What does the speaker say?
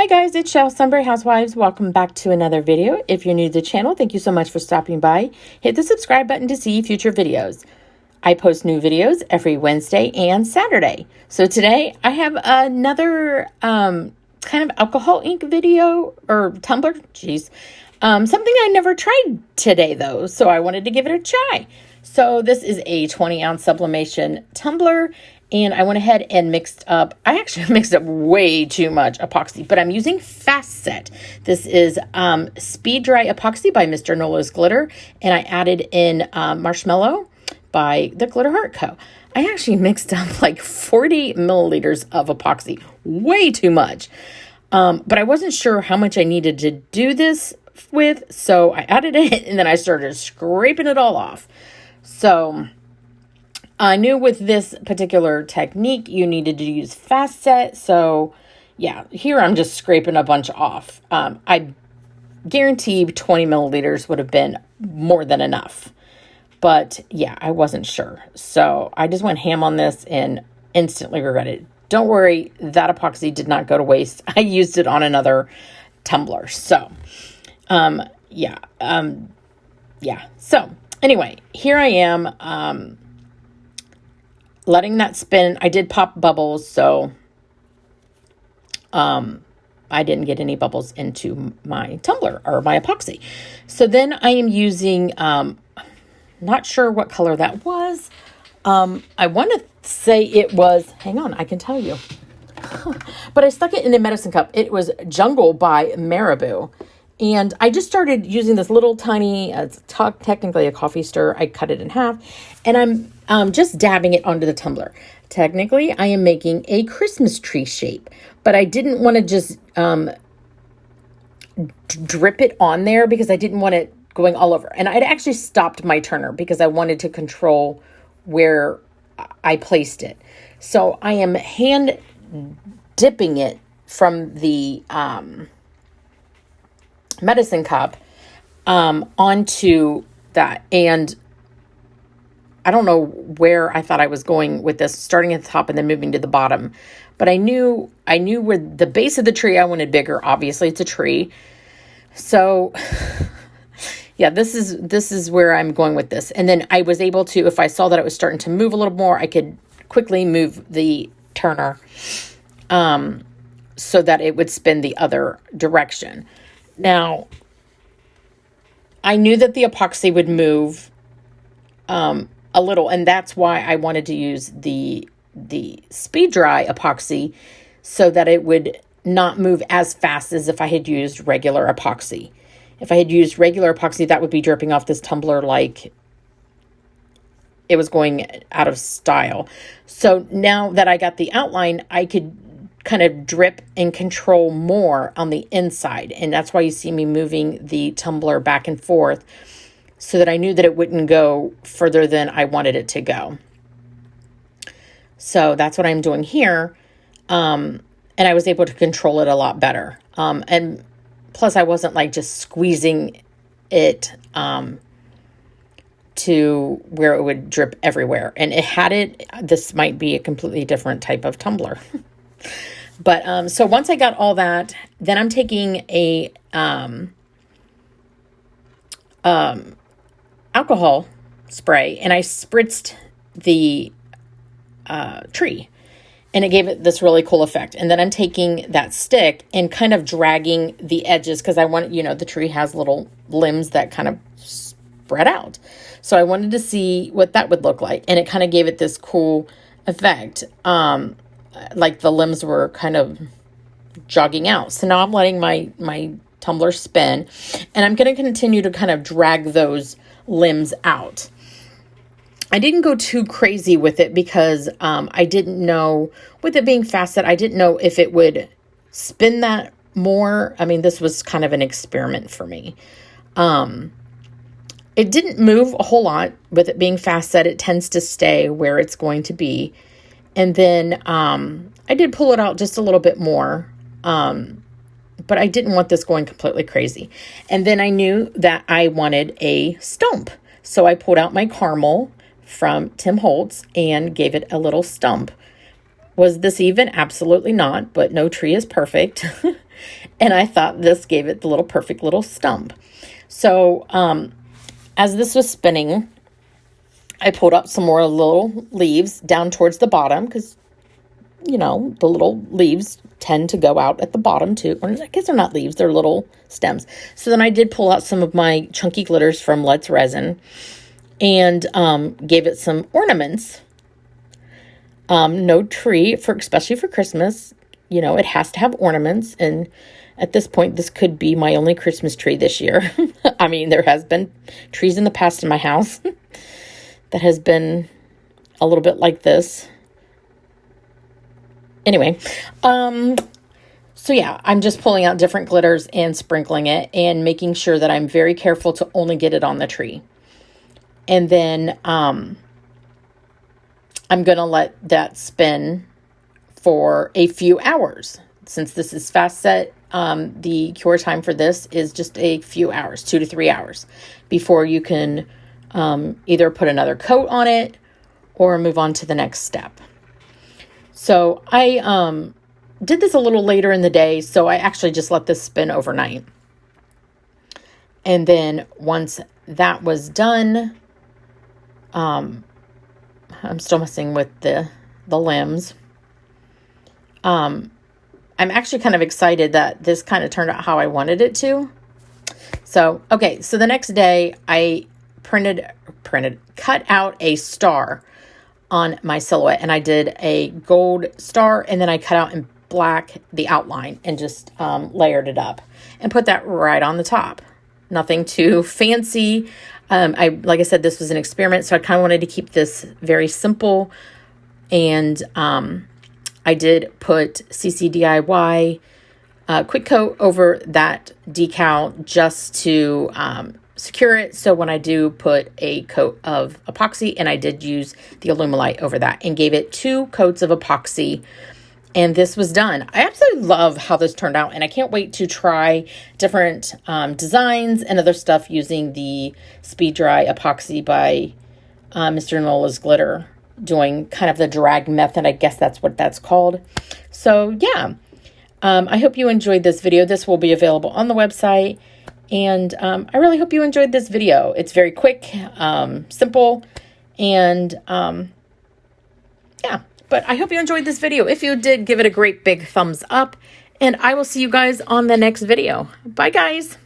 Hi guys, it's Shell, Sunbury Housewives. Welcome back to another video. If you're new to the channel, thank you so much for stopping by. Hit the subscribe button to see future videos. I post new videos every Wednesday and Saturday. So today I have another kind of alcohol ink video or tumbler. Something I never tried today though, so I wanted to give it a try. So this is a 20-ounce sublimation tumbler. And I went ahead and I actually mixed up way too much epoxy, but I'm using Fast Set. This is Speed Dry Epoxy by Mr. Nola's Glitter. And I added in Marshmallow by the Glitter Heart Co. I actually mixed up like 40 milliliters of epoxy, way too much. But I wasn't sure how much I needed to do this with. So I added it and then I started scraping it all off. So I knew with this particular technique, you needed to use Fast Set. So yeah, here I'm just scraping a bunch off. I guarantee 20 milliliters would have been more than enough. But yeah, I wasn't sure. So I just went ham on this and instantly regretted it. Don't worry, that epoxy did not go to waste. I used it on another tumbler. So yeah. So anyway, here I am. Letting that spin. I did pop bubbles, so I didn't get any bubbles into my tumbler or my epoxy. So then I am using, not sure what color that was. I want to say it was, hang on, I can tell you. But I stuck it in a medicine cup. It was Jungle by Marabou. And I just started using this little tiny, it's technically a coffee stir. I cut it in half and I'm just dabbing it onto the tumbler. Technically, I am making a Christmas tree shape, but I didn't want to just drip it on there because I didn't want it going all over. And I'd actually stopped my turner because I wanted to control where I placed it. So I am hand dipping it from the medicine cup onto that. And I don't know where I thought I was going with this, starting at the top and then moving to the bottom. But I knew where the base of the tree I wanted bigger. Obviously, it's a tree. So yeah, this is where I'm going with this. And then I was able to, if I saw that it was starting to move a little more, I could quickly move the turner so that it would spin the other direction. Now, I knew that the epoxy would move a little, and that's why I wanted to use the Speed Dry epoxy so that it would not move as fast as if I had used regular epoxy. If I had used regular epoxy, that would be dripping off this tumbler like it was going out of style. So now that I got the outline, I could kind of drip and control more on the inside. And that's why you see me moving the tumbler back and forth so that I knew that it wouldn't go further than I wanted it to go. So that's what I'm doing here. And I was able to control it a lot better. And plus I wasn't like just squeezing it to where it would drip everywhere. And this might be a completely different type of tumbler. But, so once I got all that, then I'm taking a, alcohol spray and I spritzed the, tree and it gave it this really cool effect. And then I'm taking that stick and kind of dragging the edges because I want, the tree has little limbs that kind of spread out. So I wanted to see what that would look like. And it kind of gave it this cool effect. Like the limbs were kind of jogging out. So now I'm letting my tumbler spin and I'm going to continue to kind of drag those limbs out. I didn't go too crazy with it because I didn't know, with it being Fast Set, I didn't know if it would spin that more. I mean, this was kind of an experiment for me. It didn't move a whole lot with it being Fast Set. It tends to stay where it's going to be. And then I did pull it out just a little bit more, but I didn't want this going completely crazy. And then I knew that I wanted a stump. So I pulled out my caramel from Tim Holtz and gave it a little stump. Was this even? Absolutely not, but no tree is perfect. And I thought this gave it the little perfect little stump. So as this was spinning, I pulled up some more little leaves down towards the bottom because, you know, the little leaves tend to go out at the bottom too. Or I guess they're not leaves, they're little stems. So then I did pull out some of my chunky glitters from Let's Resin and gave it some ornaments. No tree, especially for Christmas. You know, it has to have ornaments. And at this point, this could be my only Christmas tree this year. I mean, there has been trees in the past in my house that has been a little bit like this. Anyway, so yeah, I'm just pulling out different glitters and sprinkling it and making sure that I'm very careful to only get it on the tree. And then I'm going to let that spin for a few hours. Since this is fast set, the cure time for this is just a few hours, 2 to 3 hours, before you can either put another coat on it or move on to the next step. So I did this a little later in the day, so I actually just let this spin overnight. And then once that was done, I'm still messing with the limbs. I'm actually kind of excited that this kind of turned out how I wanted it to. So, okay, so the next day I cut out a star on my silhouette, and I did a gold star, and then I cut out in black the outline and just layered it up and put that right on the top. Nothing too fancy. Like I said, this was an experiment, so I kind of wanted to keep this very simple. And I did put CCDIY quick coat over that decal just to secure it. So when I do put a coat of epoxy, and I did use the alumilite over that and gave it 2 coats of epoxy. And this was done. I absolutely love how this turned out, and I can't wait to try different designs and other stuff using the Speed Dry Epoxy by Mr. Nola's Glitter, doing kind of the drag method. I guess that's what that's called. So yeah, I hope you enjoyed this video. This will be available on the website, and I really hope you enjoyed this video. It's very quick, simple, and yeah. But I hope you enjoyed this video. If you did, give it a great big thumbs up, and I will see you guys on the next video. Bye, guys.